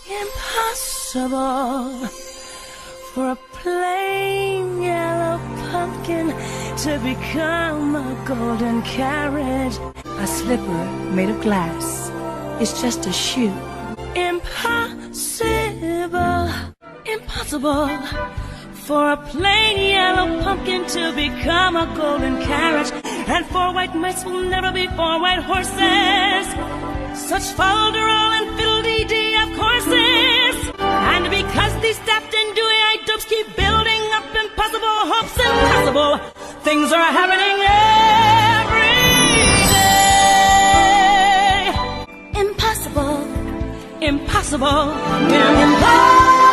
Impossible for a plain yellow pumpkin to become a golden carriage. A slipper made of glass is just a shoe. Impossible, impossible for a plain yellow pumpkin to become a golden carriage. And four white mice will never be four white horses. Such folderol and fiddle-dee-dee of courses. And because these daft and dewy-eyed dopes keep building up impossible hopes, impossible things are happening every day. Impossible, impossible, impossible.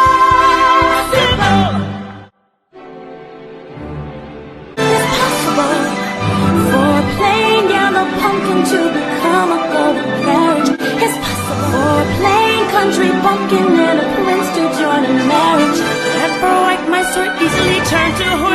It's possible for a plain yellow pumpkin to become a golden carriage. It's possible for a plain country bumpkin and a prince to join in marriage. And for white mice are easily turned to horses.